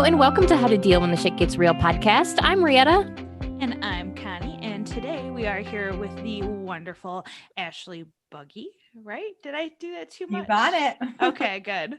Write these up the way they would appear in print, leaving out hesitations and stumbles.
and welcome to How to Deal When the Shit Gets Real podcast. I'm Rietta. And I'm Connie, and today we are here with the wonderful Ashley Bugge, right? Did I do that too much? You got it. Okay, good.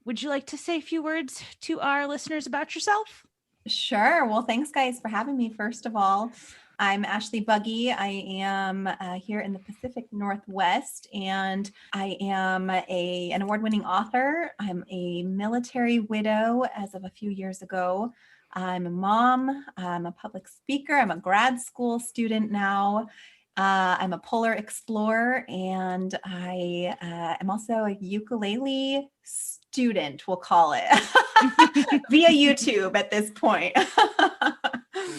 Would you like to say a few words to our listeners about yourself? Sure. Well, thanks guys for having me. First of all, I'm Ashley Bugge. I am here in the Pacific Northwest, and I am an award-winning author. I'm a military widow as of a few years ago. I'm a mom. I'm a public speaker. I'm a grad school student now. I'm a polar explorer, and I am also a ukulele student, we'll call it, via YouTube at this point.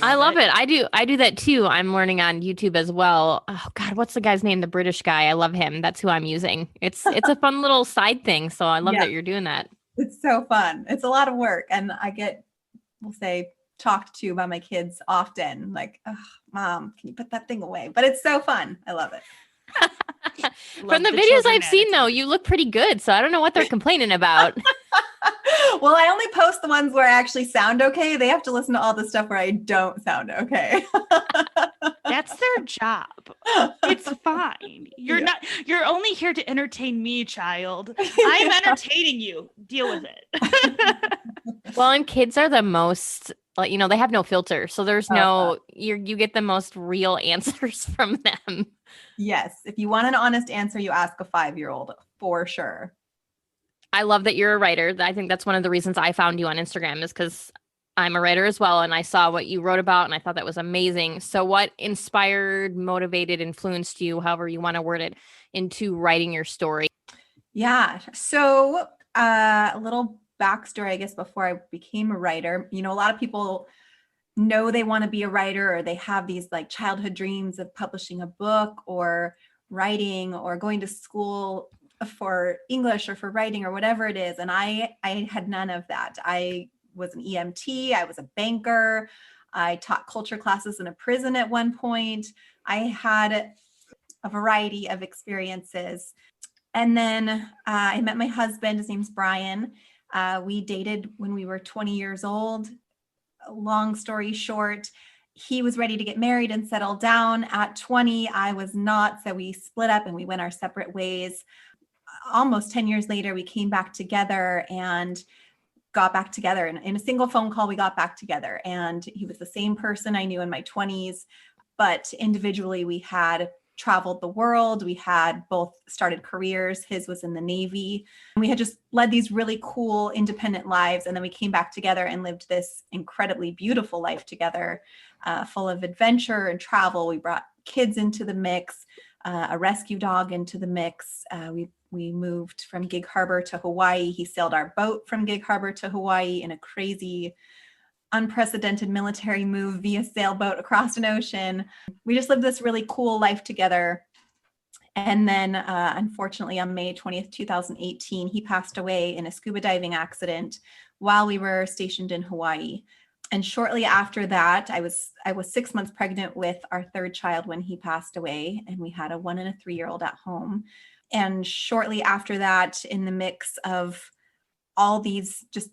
I love it. I do that too. I'm learning on YouTube as well. Oh God, what's the guy's name? The British guy. I love him. That's who I'm using. It's a fun little side thing. So I love that you're doing that. It's so fun. It's a lot of work. And I get, we'll say, talked to by my kids often. Like, oh, Mom, can you put that thing away? But it's so fun. I love it. From the videos I've seen though, you look pretty good. So I don't know what they're complaining about. Well, I only post the ones where I actually sound okay. They have to listen to all the stuff where I don't sound okay. That's their job. It's fine. You're only here to entertain me, child. I'm entertaining you. Deal with it. Well, and kids are the most, like, they have no filter. So there's you get the most real answers from them. Yes. If you want an honest answer, you ask a 5-year-old for sure. I love that you're a writer. I think that's one of the reasons I found you on Instagram is because I'm a writer as well. And I saw what you wrote about and I thought that was amazing. So what inspired, motivated, influenced you, however you want to word it, into writing your story? Yeah. So a little backstory, I guess, before I became a writer. A lot of people know they want to be a writer, or they have these like childhood dreams of publishing a book or writing or going to school for English or for writing or whatever it is. And I had none of that. I was an EMT. I was a banker. I taught culture classes in a prison at one point. I had a variety of experiences. And then I met my husband. His name's Brian. We dated when we were 20 years old. Long story short, he was ready to get married and settle down at 20. I was not. So we split up and we went our separate ways. Almost 10 years later, we came back together and got back together. And in a single phone call, we got back together. And he was the same person I knew in my 20s, but individually we had traveled the world. We had both started careers. His was in the Navy. And we had just led these really cool, independent lives. And then we came back together and lived this incredibly beautiful life together, full of adventure and travel. We brought kids into the mix, a rescue dog into the mix. We moved from Gig Harbor to Hawaii. He sailed our boat from Gig Harbor to Hawaii in a crazy, unprecedented military move via sailboat across an ocean. We just lived this really cool life together. And then, unfortunately, on May 20th, 2018, he passed away in a scuba diving accident while we were stationed in Hawaii. And shortly after that, I was 6 months pregnant with our third child when he passed away, and we had a 1 and a 3-year-old at home. And shortly after that, in the mix of all these just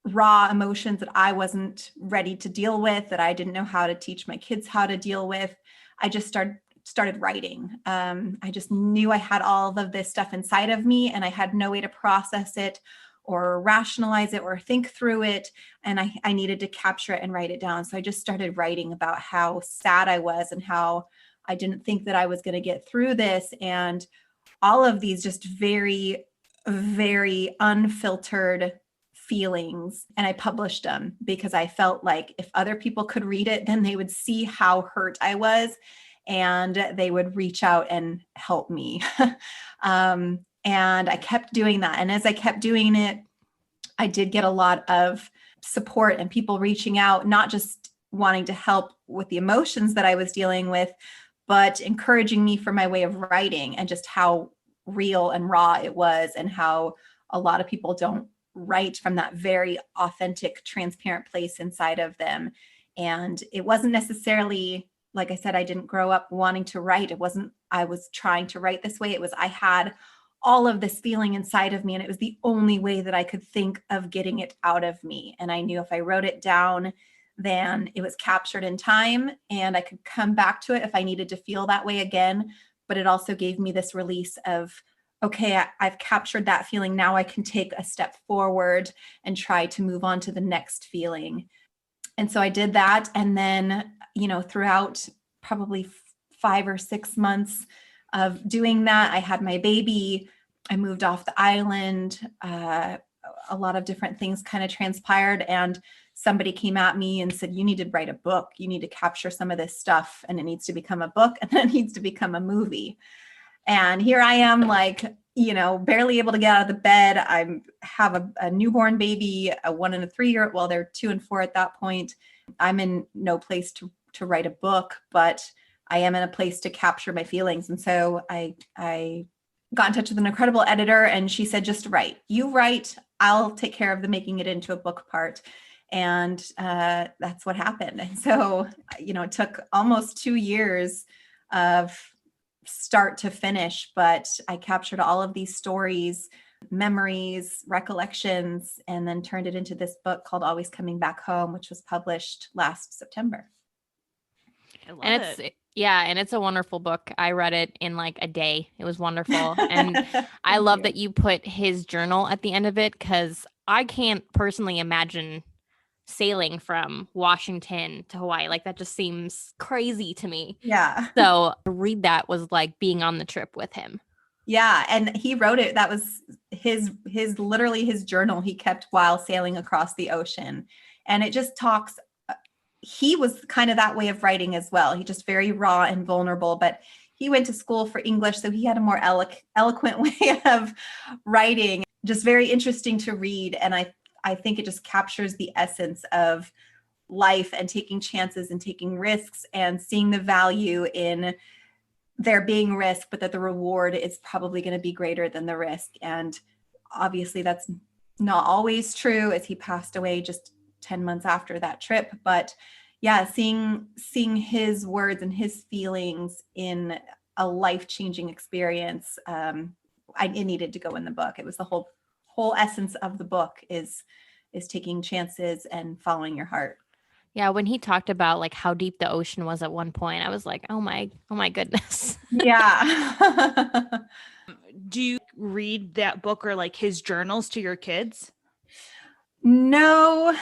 raw emotions that I wasn't ready to deal with, that I didn't know how to teach my kids how to deal with, I just started writing. I just knew I had all of this stuff inside of me, and I had no way to process it or rationalize it or think through it. And I needed to capture it and write it down. So I just started writing about how sad I was and how I didn't think that I was going to get through this. And all of these just very, very unfiltered feelings. And I published them because I felt like if other people could read it, then they would see how hurt I was and they would reach out and help me. And I kept doing that. And as I kept doing it, I did get a lot of support and people reaching out, not just wanting to help with the emotions that I was dealing with, but encouraging me for my way of writing and just how real and raw it was, and how a lot of people don't write from that very authentic, transparent place inside of them. And it wasn't necessarily, like I said, I didn't grow up wanting to write. It wasn't, I was trying to write this way. It was, I had all of this feeling inside of me. And it was the only way that I could think of getting it out of me. And I knew if I wrote it down, then it was captured in time and I could come back to it if I needed to feel that way again. But it also gave me this release of, okay, I've captured that feeling. Now I can take a step forward and try to move on to the next feeling. And so I did that. And then, throughout probably 5 or 6 months of doing that, I had my baby. I moved off the island. A lot of different things kind of transpired. And somebody came at me and said, you need to write a book. You need to capture some of this stuff and it needs to become a book and then it needs to become a movie. And here I am, like, barely able to get out of the bed. I have a newborn baby, a 1 and a 3-year. Well, they're 2 and 4 at that point. I'm in no place to write a book, but I am in a place to capture my feelings. And so I got in touch with an incredible editor and she said, just write. You write, I'll take care of the making it into a book part. And that's what happened. And so, it took almost 2 years of start to finish, but I captured all of these stories, memories, recollections, and then turned it into this book called Always Coming Back Home, which was published last September. I love And it. and it's a wonderful book. I read it in like a day. It was wonderful. And I love that you put his journal at the end of it, because I can't personally imagine sailing from Washington to Hawaii. Like, that just seems crazy to me. Yeah. So to read that was like being on the trip with him. Yeah. And he wrote it. That was his literally his journal he kept while sailing across the ocean. And it just talks, he was kind of that way of writing as well. He just very raw and vulnerable, but he went to school for English. So he had a more eloquent way of writing, just very interesting to read. And I think it just captures the essence of life and taking chances and taking risks and seeing the value in there being risk, but that the reward is probably going to be greater than the risk. And obviously that's not always true, as he passed away just 10 months after that trip. But yeah, seeing his words and his feelings in a life-changing experience, it needed to go in the book. It was the whole essence of the book is taking chances and following your heart. Yeah, when he talked about like how deep the ocean was at one point, I was like, oh my goodness. Yeah. Do you read that book or like his journals to your kids? No.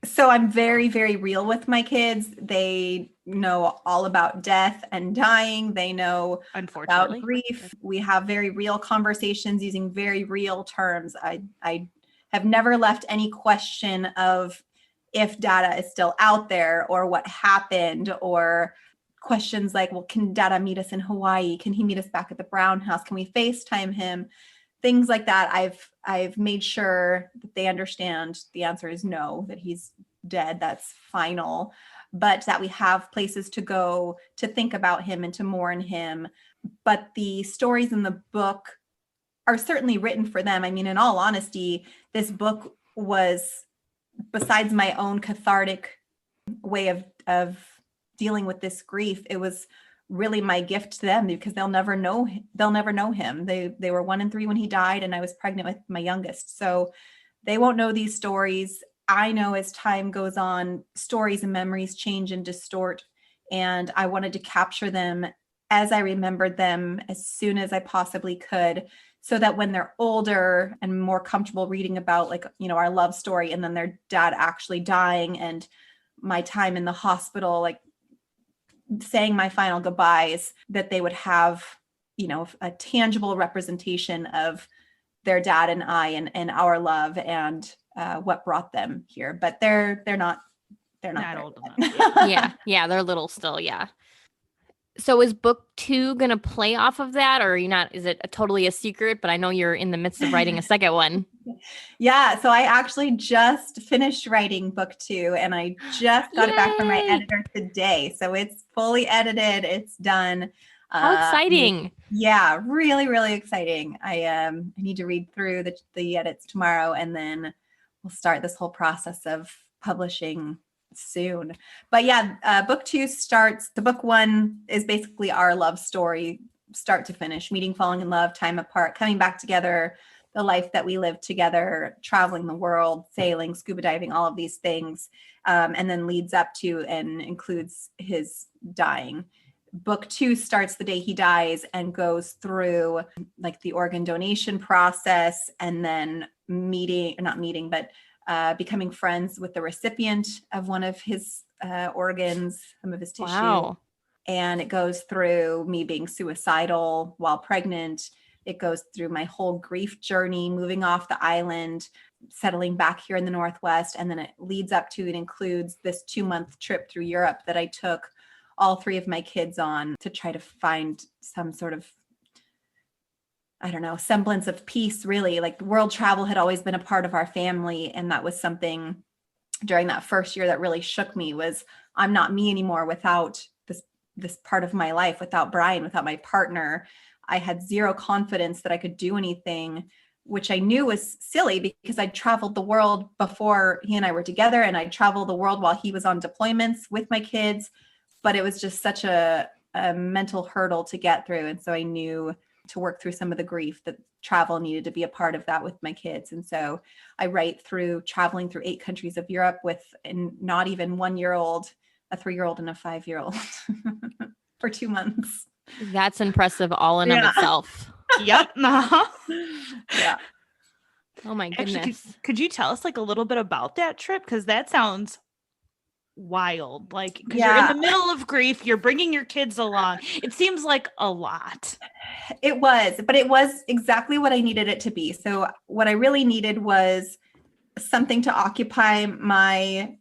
So I'm very, very real with my kids. They know all about death and dying. They know Unfortunately about grief. We have very real conversations using very real terms. I have never left any question of if data is still out there or what happened, or questions like, well, can data meet us in Hawaii? Can he meet us back at the Brown House? Can we FaceTime him? Things like that. I've made sure that they understand the answer is no, that he's dead. That's final, but that we have places to go to think about him and to mourn him. But the stories in the book are certainly written for them. I mean, in all honesty, this book was, besides my own cathartic way of dealing with this grief, it was really my gift to them, because they'll never know him. They were 1 and 3 when he died, and I was pregnant with my youngest. So they won't know these stories. I know as time goes on, stories and memories change and distort. And I wanted to capture them as I remembered them as soon as I possibly could, so that when they're older and more comfortable reading about, like, our love story and then their dad actually dying and my time in the hospital, like saying my final goodbyes, that they would have, a tangible representation of their dad and I and our love and what brought them here. But they're not old enough. Yeah, they're little still. Yeah. So is book 2 going to play off of that, or are you not? Is it totally a secret? But I know you're in the midst of writing a second one. Yeah. So I actually just finished writing book 2, and I just got it back from my editor today. So it's fully edited. It's done. How exciting. Yeah, really, really exciting. I need to read through the edits tomorrow, and then we'll start this whole process of publishing soon. But yeah, book 2 starts, the book 1 is basically our love story start to finish, meeting, falling in love, time apart, coming back together, the life that we lived together, traveling the world, sailing, scuba diving, all of these things, and then leads up to and includes his dying. Book 2 starts the day he dies and goes through like the organ donation process, and then becoming friends with the recipient of one of his organs, some of his tissue. Wow. And it goes through me being suicidal while pregnant. It goes through my whole grief journey, moving off the island, settling back here in the Northwest. And then it leads up to, it includes this 2-month trip through Europe that I took all 3 of my kids on to try to find some sort of, I don't know, semblance of peace, really. Like world travel had always been a part of our family. And that was something during that first year that really shook me, was I'm not me anymore without this part of my life, without Brian, without my partner. I had zero confidence that I could do anything, which I knew was silly because I'd traveled the world before he and I were together, and I'd traveled the world while he was on deployments with my kids. But it was just such a mental hurdle to get through. And so I knew to work through some of the grief that travel needed to be a part of that with my kids. And so I write through traveling through 8 countries of Europe with not even 1-year-old, a 3-year-old and a 5-year-old for 2 months. That's impressive all in of itself. Yep. Yeah. Oh my goodness. Actually, could you tell us like a little bit about that trip? Because that sounds wild. Like, because you're in the middle of grief, you're bringing your kids along. It seems like a lot. It was, but it was exactly what I needed it to be. So what I really needed was something to occupy my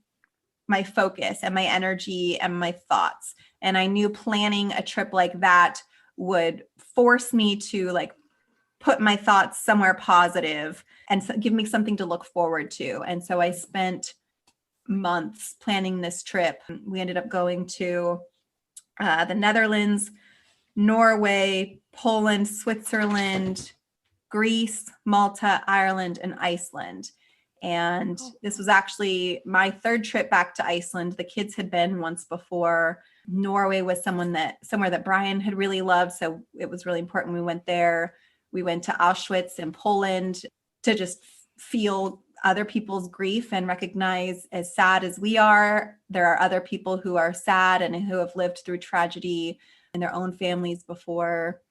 focus and my energy and my thoughts. And I knew planning a trip like that would force me to like put my thoughts somewhere positive and give me something to look forward to. And so I spent months planning this trip. We ended up going to the Netherlands, Norway, Poland, Switzerland, Greece, Malta, Ireland, and Iceland. And this was actually my 3rd trip back to Iceland. The kids had been once before. Norway was somewhere that Brian had really loved. So it was really important we went there. We went to Auschwitz in Poland to just feel other people's grief and recognize, as sad as we are, there are other people who are sad and who have lived through tragedy in their own families before.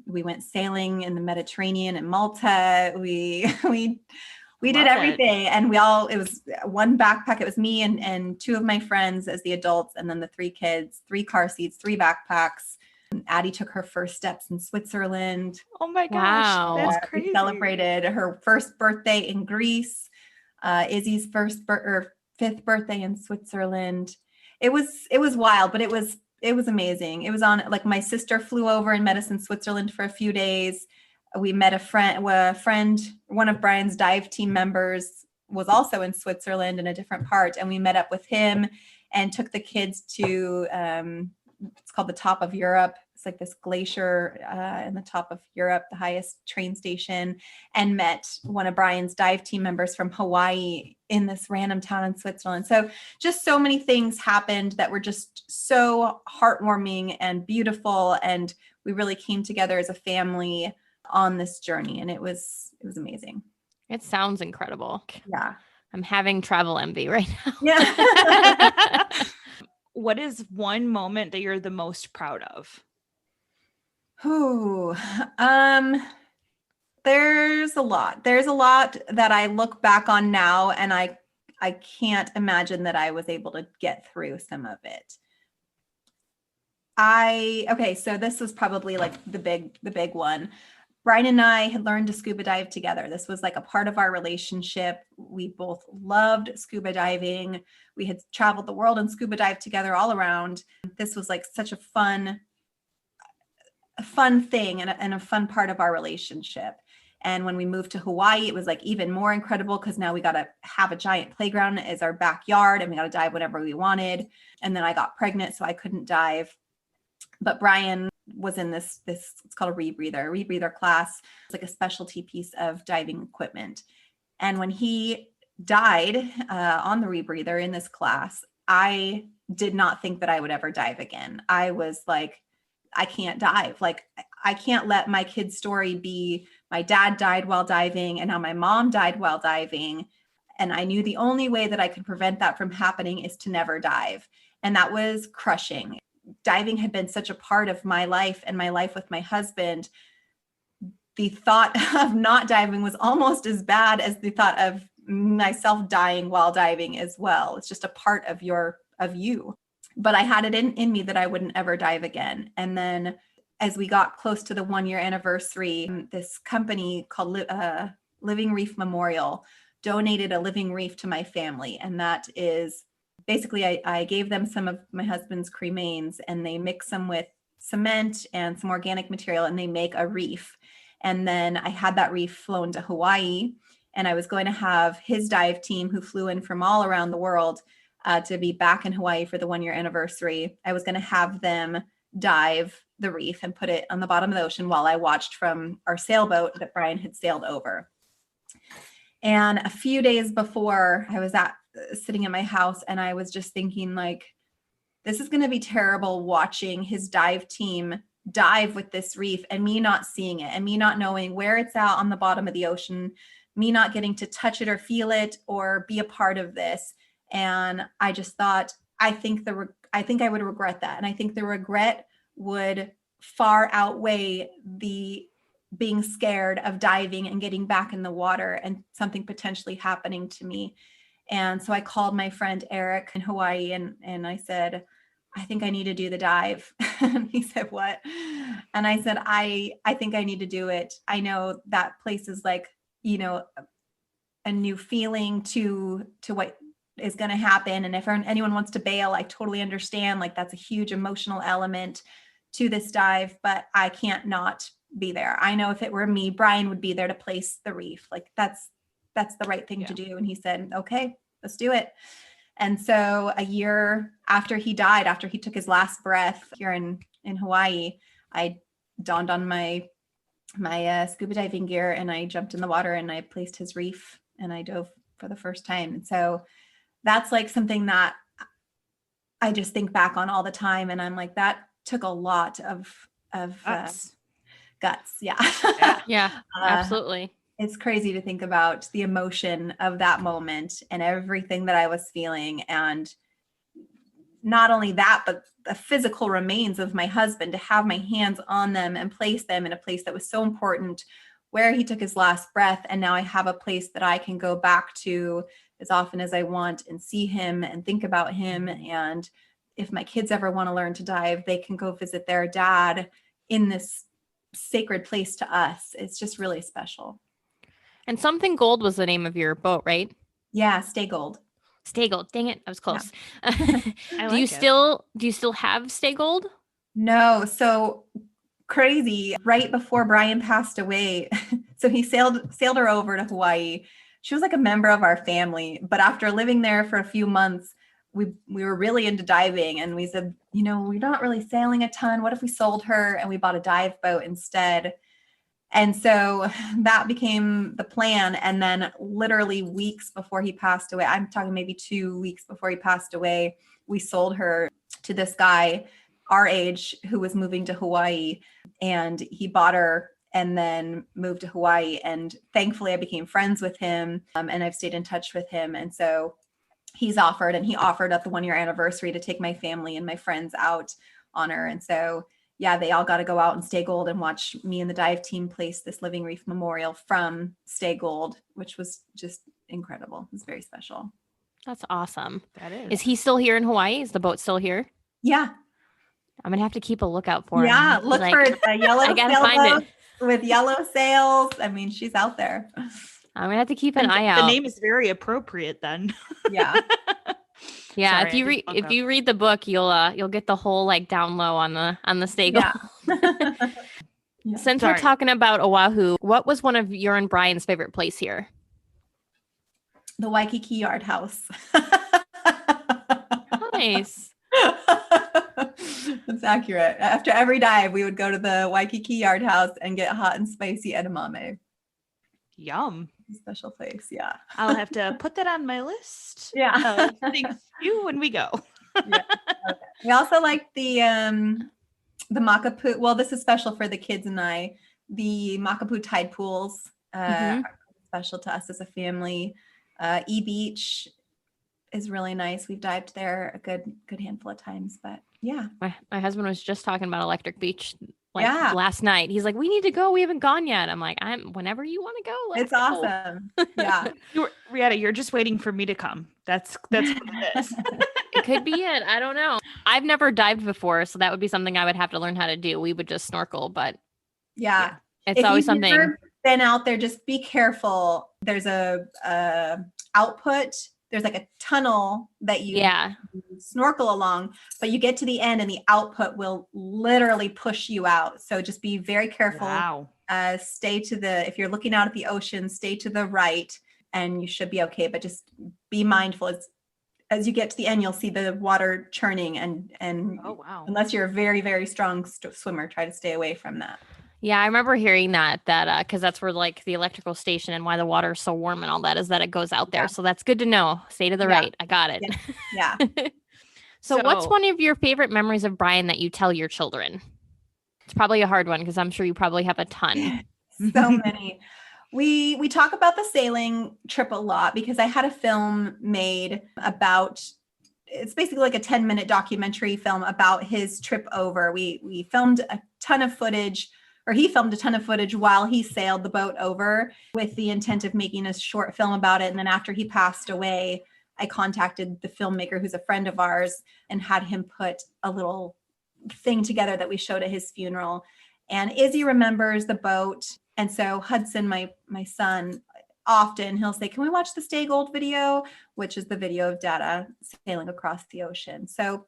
We went sailing in the Mediterranean in Malta. We did everything. And it was one backpack. It was me and 2 of my friends as the adults, and then the 3 kids, 3 car seats, 3 backpacks. Addie took her first steps in Switzerland. Oh my gosh, wow. that's crazy. We celebrated her first birthday in Greece, Izzy's 5th birthday in Switzerland. It was wild, but it was amazing. It was on, like, my sister flew over and met us in Switzerland for a few days. We met a friend, one of Brian's dive team members was also in Switzerland in a different part. And we met up with him and took the kids to, it's called the top of Europe. It's like this glacier in the top of Europe, the highest train station, and met one of Brian's dive team members from Hawaii in this random town in Switzerland. So just so many things happened that were just so heartwarming and beautiful. And we really came together as a family on this journey. And it was amazing. It sounds incredible. Yeah. I'm having travel envy right now. Yeah. What is one moment that you're the most proud of? Ooh, there's a lot. There's a lot that I look back on now, and I can't imagine that I was able to get through some of it. So this was probably like the big one. Brian and I had learned to scuba dive together. This was like a part of our relationship. We both loved scuba diving. We had traveled the world and scuba dived together all around. This was like such a fun thing and a fun part of our relationship. And when we moved to Hawaii, it was like even more incredible because now we got to have a giant playground as our backyard and we got to dive whenever we wanted. And then I got pregnant, so I couldn't dive. But Brian was in this it's called a rebreather class. It's like a specialty piece of diving equipment. And when he died on the rebreather in this class, I did not think that I would ever dive again. I was like, I can't dive. Like, I can't let my kid's story be my dad died while diving and now my mom died while diving. And I knew the only way that I could prevent that from happening is to never dive. And that was crushing. Diving had been such a part of my life and my life with my husband. The thought of not diving was almost as bad as the thought of myself dying while diving as well. It's just a part of you. But I had it in me that I wouldn't ever dive again. And then as we got close to the 1-year anniversary, this company called Living Reef Memorial donated a living reef to my family. And that is basically, I gave them some of my husband's cremains and they mix them with cement and some organic material and they make a reef. And then I had that reef flown to Hawaii, and I was going to have his dive team who flew in from all around the world to be back in Hawaii for the 1-year anniversary. I was going to have them dive the reef and put it on the bottom of the ocean while I watched from our sailboat that Brian had sailed over. And a few days before, I was sitting in my house and I was just thinking, like, this is going to be terrible watching his dive team dive with this reef and me not seeing it and me not knowing where it's at on the bottom of the ocean, me not getting to touch it or feel it or be a part of this. And I just thought, I think I would regret that. And I think the regret would far outweigh the being scared of diving and getting back in the water and something potentially happening to me. And so I called my friend Eric in Hawaii and I said, I think I need to do the dive. And he said, what? And I said, I think I need to do it. I know that place is like, a new feeling to what is going to happen. And if anyone wants to bail, I totally understand. Like, that's a huge emotional element to this dive, but I can't not be there. I know if it were me, Brian would be there to place the reef. Like, that's the right thing to do. And he said, okay, let's do it. And so a year after he died, after he took his last breath here in Hawaii, I donned on my scuba diving gear and I jumped in the water and I placed his reef and I dove for the first time. And so that's like something that I just think back on all the time. And I'm like, that took a lot of guts. Yeah. Yeah, absolutely. It's crazy to think about the emotion of that moment and everything that I was feeling. And not only that, but the physical remains of my husband, to have my hands on them and place them in a place that was so important where he took his last breath. And now I have a place that I can go back to as often as I want and see him and think about him. And if my kids ever want to learn to dive, they can go visit their dad in this sacred place to us. It's just really special. And Something Gold was the name of your boat, right? Yeah, Stay Gold. Stay Gold. Dang it, I was close. Yeah. Do you still have Stay Gold? No, so crazy. Right before Brian passed away, so he sailed her over to Hawaii. She was like a member of our family, but after living there for a few months, we were really into diving, and we said, we're not really sailing a ton. What if we sold her and we bought a dive boat instead? And so that became the plan. And then literally weeks before he passed away, I'm talking maybe 2 weeks before he passed away, we sold her to this guy our age who was moving to Hawaii, and he bought her and then moved to Hawaii. And thankfully I became friends with him, and I've stayed in touch with him. And so he offered at the 1-year anniversary to take my family and my friends out on her. And so yeah, they all got to go out and Stay Gold and watch me and the dive team place this Living Reef Memorial from Stay Gold, which was just incredible. It was very special. That's awesome. That is. Is he still here in Hawaii? Is the boat still here? Yeah. I'm gonna have to keep a lookout for him. Yeah, look for a yellow I gotta find it with yellow sails. I mean, she's out there. I'm gonna have to keep an eye out. The name is very appropriate then. Yeah. Yeah, Sorry, if you read the book, you'll get the whole like down low on the Stay Gold. Yeah. Yeah. Since we're talking about Oahu, what was one of your and Brian's favorite place here? The Waikiki Yard House. Nice. That's accurate. After every dive, we would go to the Waikiki Yard House and get hot and spicy edamame. Yum. Special place. Yeah. I'll have to put that on my list. Yeah. Thanks you when we go. Yeah. Okay. We also like the The Makapu. Well, this is special for the kids and I. The Makapu tide pools Mhm. are special to us as a family. E-Beach is really nice. We've dived there a good handful of times, but yeah. My husband was just talking about Electric Beach like Yeah. last night. He's like, we need to go. We haven't gone yet. I'm like, whenever you want to go, let's It's go. awesome. Yeah. Rihanna, you're just waiting for me to come. That's what it is. It could be it. I don't know. I've never dived before, so that would be something I would have to learn how to do. We would just snorkel, but Yeah. it's If always you've something. never been out there, just be careful. There's a output. There's like a tunnel that you Yeah. snorkel along, but you get to the end and the output will literally push you out. So just be very careful. Wow. Stay to if you're looking out at the ocean, stay to the right and you should be okay. But just be mindful. As you get to the end, you'll see the water churning and Oh, wow. unless you're a very, very strong swimmer, try to stay away from that. Yeah, I remember hearing that because that's where like the electrical station and why the water is so warm and all that is that it goes out there. Yeah. So that's good to know. Stay to the right. I got it. Yeah. So what's one of your favorite memories of Brian that you tell your children? It's probably a hard one because I'm sure you probably have a ton. So many. We talk about the sailing trip a lot because I had a film made about, it's basically like a 10-minute documentary film about his trip over. We filmed a ton of footage, or he filmed a ton of footage while he sailed the boat over with the intent of making a short film about it. And then after he passed away, I contacted the filmmaker who's a friend of ours and had him put a little thing together that we showed at his funeral. And Izzy remembers the boat. And so Hudson, my son, often he'll say, can we watch the Stay Gold video, which is the video of Dada sailing across the ocean. So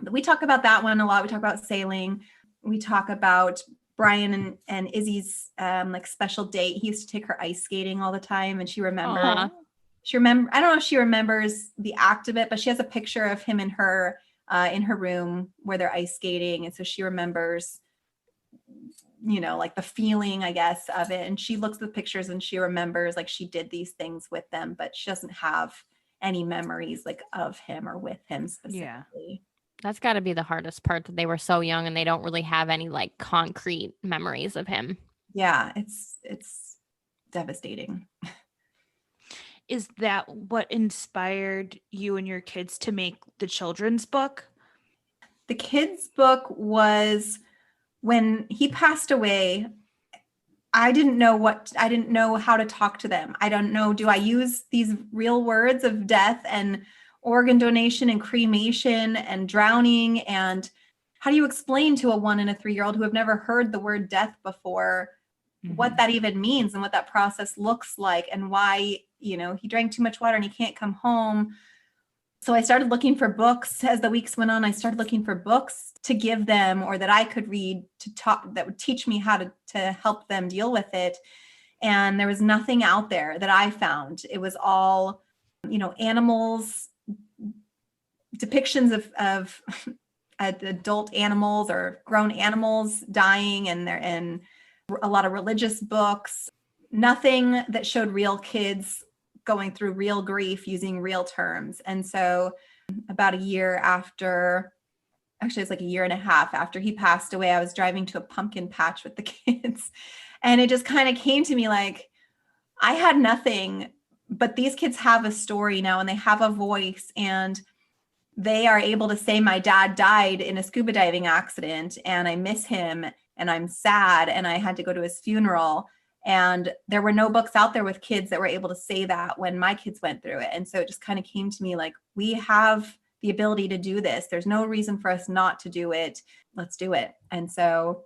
we talk about that one a lot. We talk about sailing. We talk about Brian and Izzy's like special date. He used to take her ice skating all the time. And she remembers, I don't know if she remembers the act of it, but she has a picture of him and her in her room where they're ice skating. And so she remembers, like the feeling, I guess, of it. And she looks at the pictures and she remembers like she did these things with them, but she doesn't have any memories like of him or with him specifically. Yeah. That's got to be the hardest part, that they were so young and they don't really have any like concrete memories of him. Yeah, it's devastating. Is that what inspired you and your kids to make the children's book? The kids' book was when he passed away. I didn't know how to talk to them. I don't know. Do I use these real words of death and organ donation and cremation and drowning? And how do you explain to a 1 and a 3-year-old who have never heard the word death before what that even means and what that process looks like and why, he drank too much water and he can't come home. So I started looking for books as the weeks went on. I started looking for books to give them or that I could read that would teach me how to help them deal with it. And there was nothing out there that I found. It was all, animals, depictions of adult animals or grown animals dying, and a lot of religious books, nothing that showed real kids going through real grief using real terms. And so about a year after, actually it's like a year and a half after he passed away, I was driving to a pumpkin patch with the kids. And it just kind of came to me like, I had nothing, but these kids have a story now and they have a voice and they are able to say, my dad died in a scuba diving accident and I miss him and I'm sad and I had to go to his funeral. And there were no books out there with kids that were able to say that when my kids went through it. And so it just kind of came to me like, we have the ability to do this. There's no reason for us not to do it. Let's do it. And so,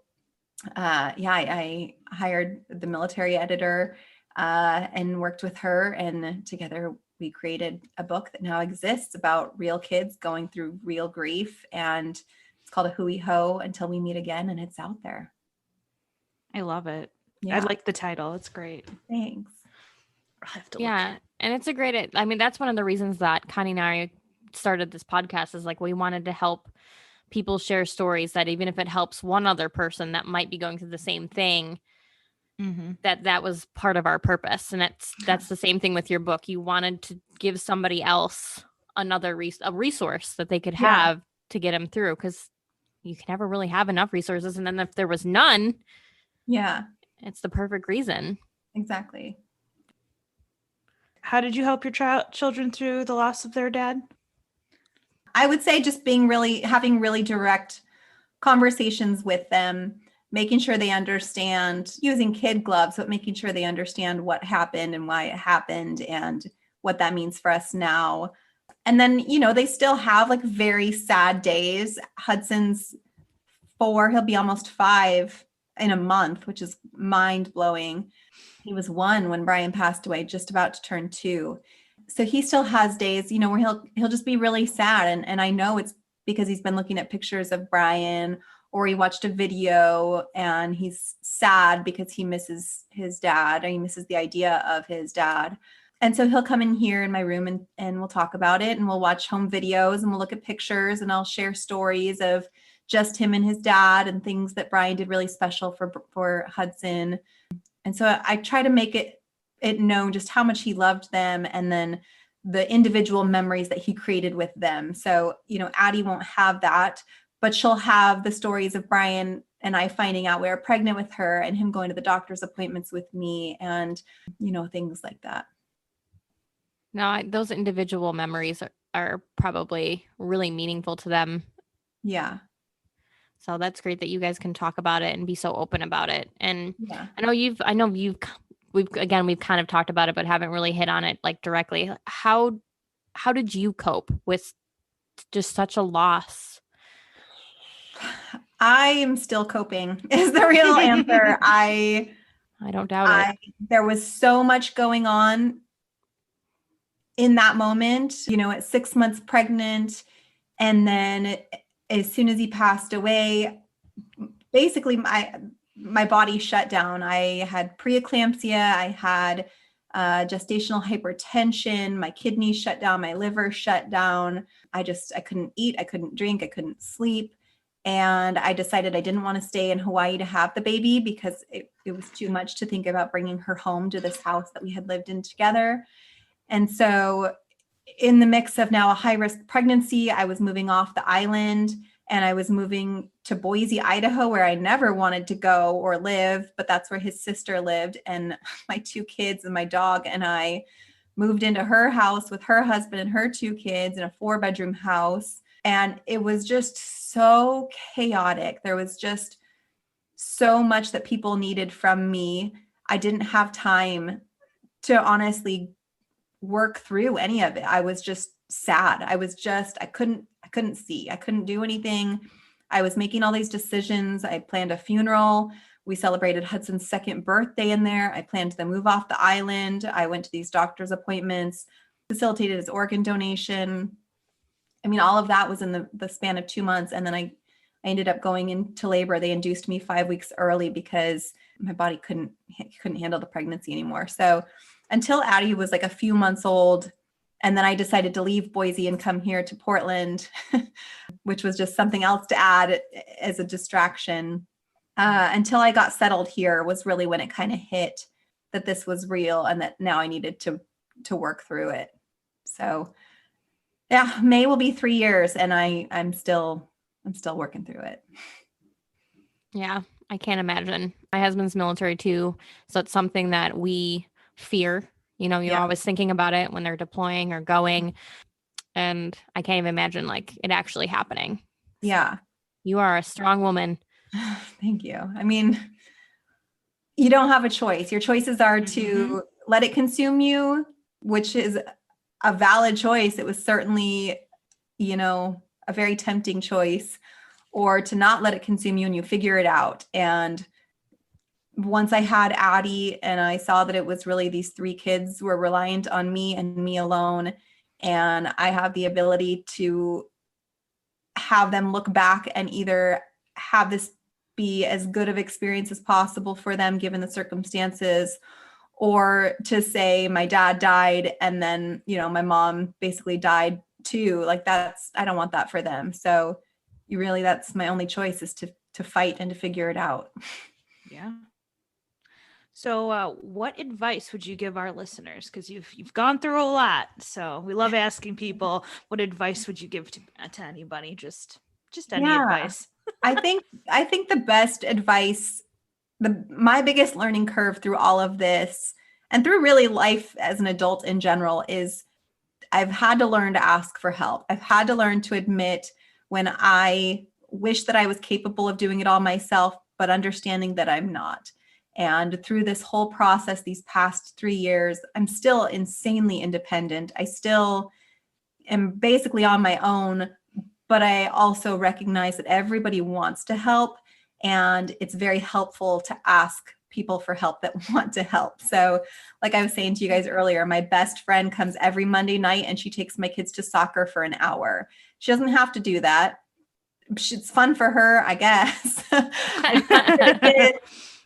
I hired the military editor and worked with her. And together we created a book that now exists about real kids going through real grief. And it's called A Hui Ho Until We Meet Again. And it's out there. I love it. Yeah. I like the title. It's great. Thanks. I'll have to Yeah. And it's a great, that's one of the reasons that Connie and I started this podcast is like, we wanted to help people share stories that even if it helps one other person that might be going through the same thing, that was part of our purpose. And that's the same thing with your book. You wanted to give somebody else a resource that they could have to get them through. Cause you can never really have enough resources. And then if there was none, Yeah, it's the perfect reason. exactly. How did you help your children through the loss of their dad? I would say just having really direct conversations with them, making sure they understand, using kid gloves, but making sure they understand what happened and why it happened and what that means for us now. And then, they still have like very sad days. Hudson's 4, he'll be almost 5 in a month, which is mind blowing. He was 1 when Brian passed away, just about to turn 2. So he still has days, where he'll just be really sad. And I know it's because he's been looking at pictures of Brian, or he watched a video and he's sad because he misses his dad, or he misses the idea of his dad. And so he'll come in here in my room and we'll talk about it, and we'll watch home videos and we'll look at pictures, and I'll share stories of just him and his dad and things that Brian did really special for Hudson. And so I try to make it known just how much he loved them, and then the individual memories that he created with them. So, Addie won't have that, but she'll have the stories of Brian and I finding out we were pregnant with her, and him going to the doctor's appointments with me, and, things like that. No, those individual memories are probably really meaningful to them. Yeah. So that's great that you guys can talk about it and be so open about it. And Yeah. we've kind of talked about it, but haven't really hit on it like directly. How did you cope with just such a loss? I am still coping is the real answer. I don't doubt it. There was so much going on in that moment, at 6 months pregnant. And then as soon as he passed away, basically my body shut down. I had preeclampsia. I had gestational hypertension. My kidneys shut down. My liver shut down. I couldn't eat. I couldn't drink. I couldn't sleep. And I decided I didn't want to stay in Hawaii to have the baby because it was too much to think about bringing her home to this house that we had lived in together. And so in the mix of now a high-risk pregnancy, I was moving off the island, and I was moving to Boise, Idaho, where I never wanted to go or live, but that's where his sister lived. And my 2 kids and my dog and I moved into her house with her husband and her 2 kids in a 4-bedroom house. And it was just so chaotic. There was just so much that people needed from me. I didn't have time to honestly work through any of it. I was just sad. I couldn't see. I couldn't do anything. I was making all these decisions. I planned a funeral. We celebrated Hudson's 2nd birthday in there. I planned to move off the island. I went to these doctor's appointments, facilitated his organ donation. I mean, all of that was in the span of 2 months. And then I ended up going into labor. They induced me 5 weeks early because my body couldn't handle the pregnancy anymore. So until Addie was like a few months old, and then I decided to leave Boise and come here to Portland, which was just something else to add as a distraction. Until I got settled here was really when it kind of hit that this was real and that now I needed to work through it. So yeah, May will be 3 years, and I'm still working through it. Yeah, I can't imagine. My husband's military too, so it's something that we fear. You're always thinking about it when they're deploying or going, and I can't even imagine like it actually happening. Yeah. You are a strong woman. Thank you. I mean, you don't have a choice. Your choices are to let it consume you, which is a valid choice. It was certainly, a very tempting choice, or to not let it consume you and you figure it out. And once I had Addie and I saw that it was really these 3 kids were reliant on me and me alone, and I have the ability to have them look back and either have this be as good of experience as possible for them given the circumstances, or to say my dad died and then, my mom basically died too. Like I don't want that for them. So that's my only choice, is to fight and to figure it out. Yeah. So what advice would you give our listeners? Because you've gone through a lot. So we love asking people, what advice would you give to anybody? Just any advice. I think the best advice, my biggest learning curve through all of this and through really life as an adult in general is I've had to learn to ask for help. I've had to learn to admit when I wish that I was capable of doing it all myself, but understanding that I'm not. And through this whole process, these past 3 years, I'm still insanely independent. I still am basically on my own, but I also recognize that everybody wants to help. And it's very helpful to ask people for help that want to help. So, like I was saying to you guys earlier, my best friend comes every Monday night and she takes my kids to soccer for an hour. She doesn't have to do that. It's fun for her, I guess.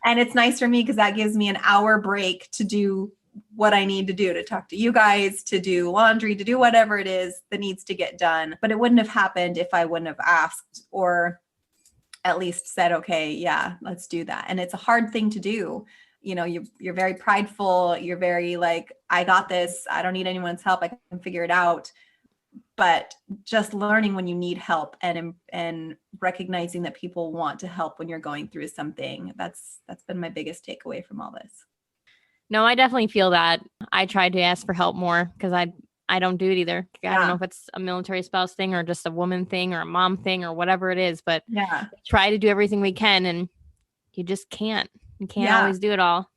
And it's nice for me because that gives me an hour break to do what I need to do, to talk to you guys, to do laundry, to do whatever it is that needs to get done. But it wouldn't have happened if I wouldn't have asked or at least said, okay, yeah, let's do that. And it's a hard thing to do. You know, you're very prideful. You're very like, I got this. I don't need anyone's help. I can figure it out. But just learning when you need help and recognizing that people want to help when you're going through something, that's been my biggest takeaway from all this. No, I definitely feel that. I try to ask for help more because I don't do it either. I don't know if it's a military spouse thing or just a woman thing or a mom thing or whatever it is, but try to do everything we can and you just can't. You can't always do it all.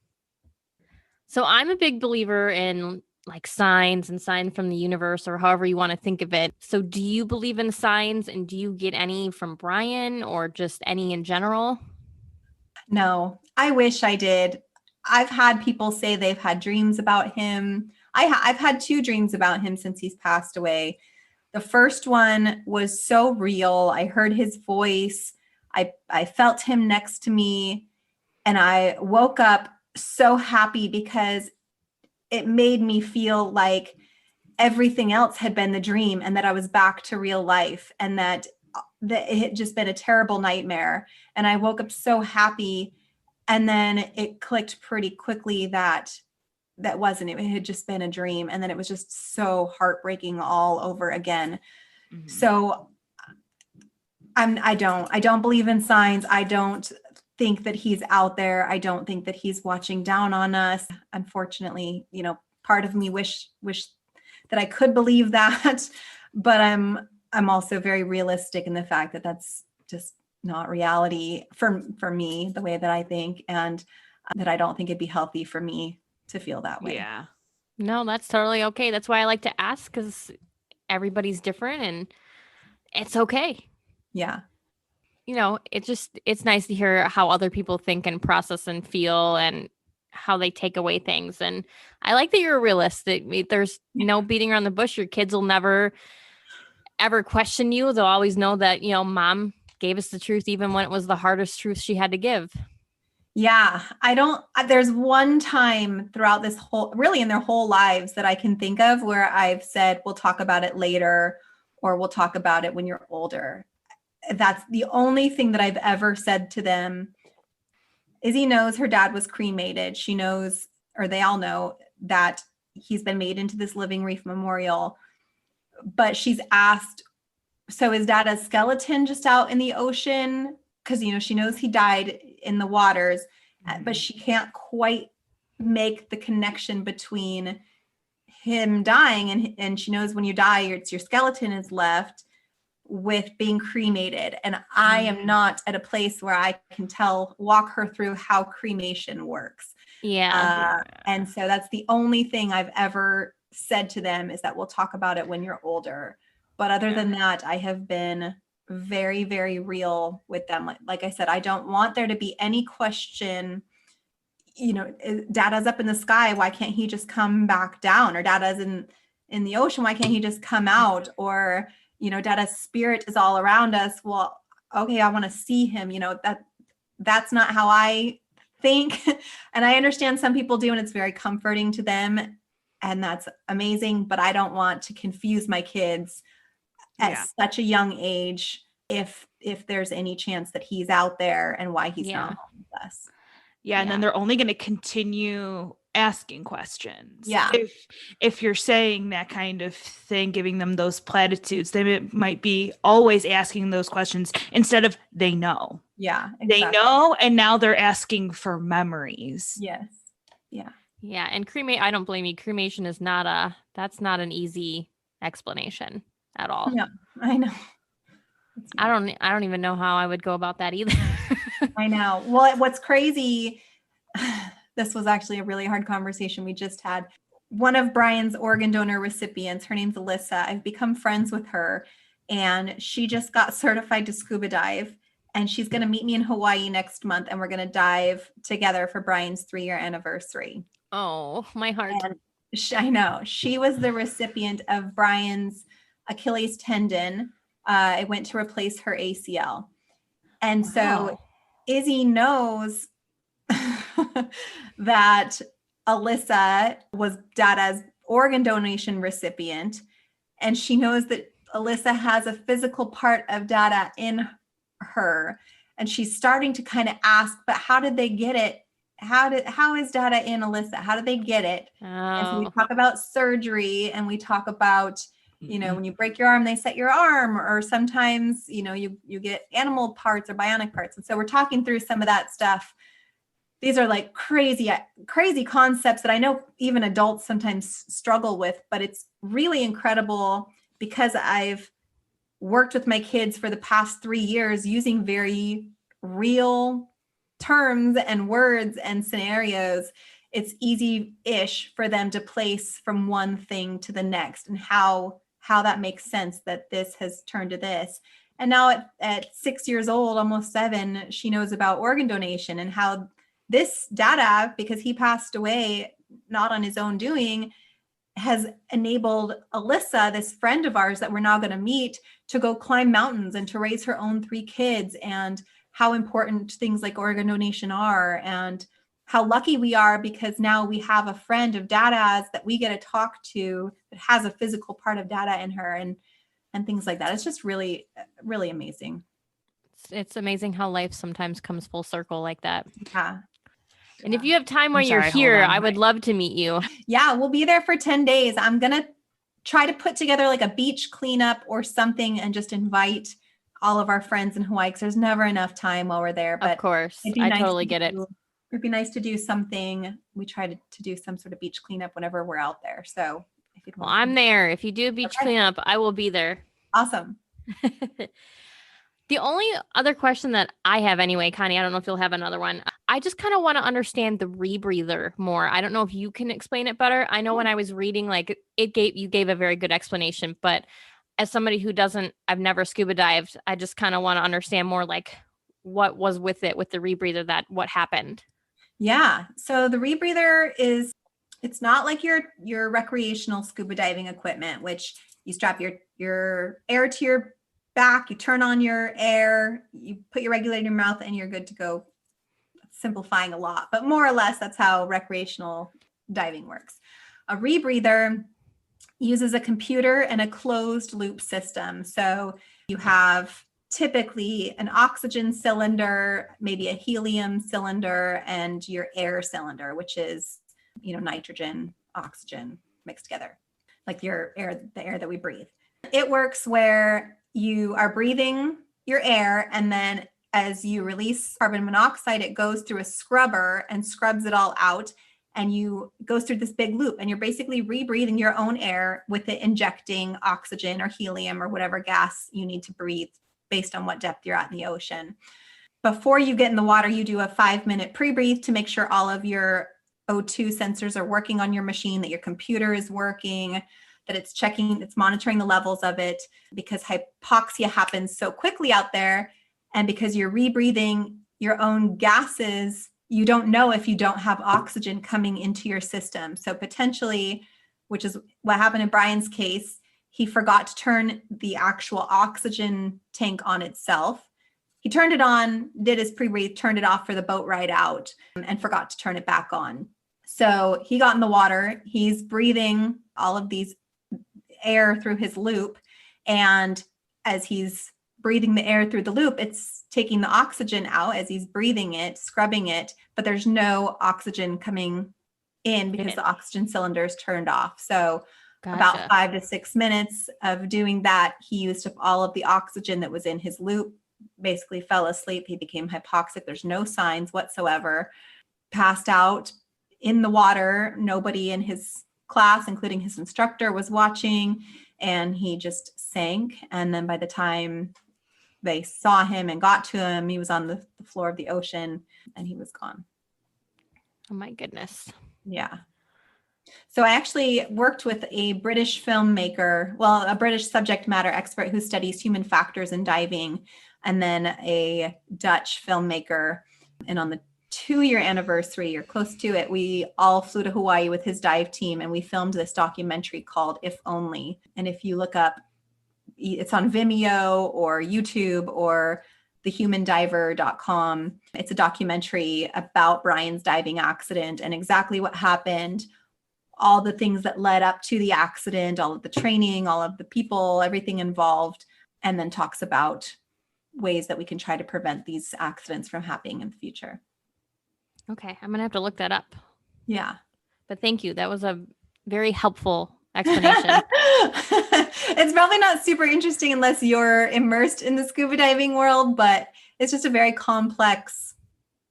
So I'm a big believer in like signs and signs from the universe or however you want to think of it. So do you believe in signs and do you get any from Brian or just any in general? No, I wish I did. I've had people say they've had dreams about him. I've had 2 dreams about him since he's passed away. The first one was so real. I heard his voice. I felt him next to me and I woke up so happy because it made me feel like everything else had been the dream and that I was back to real life and that it had just been a terrible nightmare. And I woke up so happy. And then it clicked pretty quickly that wasn't it. It had just been a dream. And then it was just so heartbreaking all over again. Mm-hmm. So I don't believe in signs. I don't think that he's out there. I don't think that he's watching down on us. Unfortunately, you know, part of me wish that I could believe that, but I'm also very realistic in the fact that that's just not reality for me, the way that I think, and that I don't think it'd be healthy for me to feel that way. Yeah. No, that's totally okay. That's why I like to ask because everybody's different and it's okay. Yeah. You know, it's nice to hear how other people think and process and feel and how they take away things. And I like that you're realistic. There's no beating around the bush. Your kids will never, ever question you. They'll always know that, you know, mom gave us the truth, even when it was the hardest truth she had to give. Yeah. There's one time throughout this really in their whole lives that I can think of where I've said, we'll talk about it later, or we'll talk about it when you're older. That's the only thing that I've ever said to them. Izzy knows her dad was cremated. She knows, or they all know, that he's been made into this living reef memorial. But she's asked, so is dad a skeleton just out in the ocean? Because, you know, she knows he died in the waters, but she can't quite make the connection between him dying and she knows when you die, it's your skeleton is left, with being cremated. And I am not at a place where I can walk her through how cremation works. Yeah. And so that's the only thing I've ever said to them is that we'll talk about it when you're older. But other than that, I have been very, very real with them. Like I said, I don't want there to be any question, you know, Dada's up in the sky. Why can't he just come back down? Or Dada's in the ocean. Why can't he just come out? Or, you know, Dada's spirit is all around us. Well, okay, I want to see him. You know, that's not how I think. And I understand some people do, and it's very comforting to them. And that's amazing. But I don't want to confuse my kids at such a young age if there's any chance that he's out there and why he's not home with us. Yeah. And then they're only going to continue asking questions. Yeah. If you're saying that kind of thing, giving them those platitudes, they might be always asking those questions instead of they know. Yeah, exactly. They know, and now they're asking for memories. Yes. Yeah. Yeah, and I don't blame you. Cremation is that's not an easy explanation at all. No, I know. I don't even know how I would go about that either. I know. Well, what's crazy, this was actually a really hard conversation we just had. One of Brian's organ donor recipients, her name's Alyssa. I've become friends with her, and she just got certified to scuba dive, and she's going to meet me in Hawaii next month, and we're going to dive together for Brian's 3-year anniversary. Oh, my heart. And I know. She was the recipient of Brian's Achilles tendon. It went to replace her ACL. And so Izzy knows that Alyssa was Dada's organ donation recipient. And she knows that Alyssa has a physical part of Dada in her. And she's starting to kind of ask, but how did they get it? How is Dada in Alyssa? How did they get it? Oh. And so we talk about surgery, and we talk about, when you break your arm, they set your arm, or sometimes, you get animal parts or bionic parts. And so we're talking through some of that stuff. These are like crazy concepts that I know even adults sometimes struggle with, but it's really incredible because I've worked with my kids for the past 3 years using very real terms and words and scenarios. It's easy-ish for them to place from one thing to the next, and how that makes sense that this has turned to this. And now at 6 years old, almost 7, she knows about organ donation and how this Dada, because he passed away not on his own doing, has enabled Alyssa, this friend of ours that we're now going to meet, to go climb mountains and to raise her own 3 kids, and how important things like organ donation are, and how lucky we are because now we have a friend of Dada's that we get to talk to that has a physical part of Dada in her, and things like that. It's just really, really amazing. It's amazing how life sometimes comes full circle like that. Yeah. And if you have time while you're here, I would love to meet you. Yeah, we'll be there for 10 days. I'm going to try to put together like a beach cleanup or something and just invite all of our friends in Hawaii, because there's never enough time while we're there. But of course, I totally get it. It'd be nice to do something. We try to do some sort of beach cleanup whenever we're out there. So if you'd well, I'm there. If you do a beach cleanup, I will be there. Awesome. The only other question that I have anyway, Connie, I don't know if you'll have another one. I just kind of want to understand the rebreather more. I don't know if you can explain it better. I know when I was reading, like you gave a very good explanation, but as somebody who I've never scuba dived, I just kind of want to understand more like what was with it, with the rebreather, what happened. Yeah. So the rebreather it's not like your recreational scuba diving equipment, which you strap your air to your back, you turn on your air, you put your regulator in your mouth, and you're good to go. Simplifying a lot, but more or less that's how recreational diving works. A rebreather uses a computer and a closed loop system. So you have typically an oxygen cylinder, maybe a helium cylinder, and your air cylinder, which is, nitrogen, oxygen mixed together, like the air that we breathe. It works where you are breathing your air, and then as you release carbon monoxide, it goes through a scrubber and scrubs it all out. And goes through this big loop, and you're basically rebreathing your own air with it injecting oxygen or helium or whatever gas you need to breathe based on what depth you're at in the ocean. Before you get in the water, you do a 5-minute pre-breathe to make sure all of your O2 sensors are working on your machine, that your computer is working, that it's monitoring the levels of it, because hypoxia happens so quickly out there. And because you're rebreathing your own gases, you don't know if you don't have oxygen coming into your system. So potentially, which is what happened in Brian's case, he forgot to turn the actual oxygen tank on itself. He turned it on, did his pre-breathe, turned it off for the boat ride out, and forgot to turn it back on. So he got in the water, he's breathing all of these air through his loop. And as he's breathing the air through the loop, it's taking the oxygen out as he's breathing it, scrubbing it, but there's no oxygen coming in because the oxygen cylinders turned off. So Gotcha. about 5 to 6 minutes of doing that, he used up all of the oxygen that was in his loop, basically fell asleep. He became hypoxic. There's no signs whatsoever. Passed out in the water. Nobody in his class, including his instructor, was watching, and he just sank. And then by the time they saw him and got to him, he was on the floor of the ocean and he was gone. Oh my goodness. Yeah. So I actually worked with a British filmmaker, well, a British subject matter expert who studies human factors in diving, and then a Dutch filmmaker. And on the 2-year anniversary or close to it, we all flew to Hawaii with his dive team, and we filmed this documentary called If Only. And if you look up, it's on Vimeo or YouTube or thehumandiver.com. It's a documentary about Brian's diving accident and exactly what happened, all the things that led up to the accident, all of the training, all of the people, everything involved, and then talks about ways that we can try to prevent these accidents from happening in the future. Okay, I'm gonna have to look that up. Yeah. But thank you. That was a very helpful explanation. It's probably not super interesting unless you're immersed in the scuba diving world, but it's just a very complex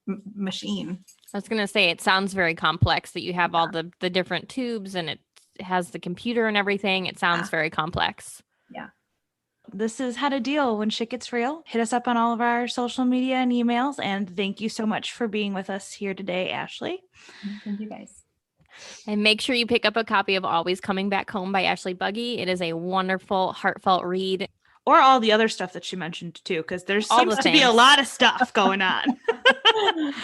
machine. I was gonna say, it sounds very complex that you have all the different tubes and it has the computer and everything. It sounds very complex. Yeah. This is How to Deal When Shit Gets Real. Hit us up on all of our social media and emails. And thank you so much for being with us here today, Ashley. Thank you guys. And make sure you pick up a copy of Always Coming Back Home by Ashley Bugge. It is a wonderful, heartfelt read. Or all the other stuff that she mentioned too, because there's All seems the to be a things. lot of stuff going on.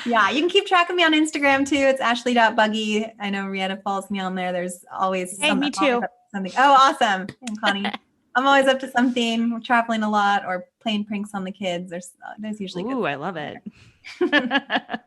Yeah, you can keep track of me on Instagram too. It's ashley.bugge. I know Rietta follows me on there. There's always Hey, me too. something. Oh, awesome. And Connie. I'm always up to something. We're traveling a lot or playing pranks on the kids. There's usually good Ooh, I stuff love on it.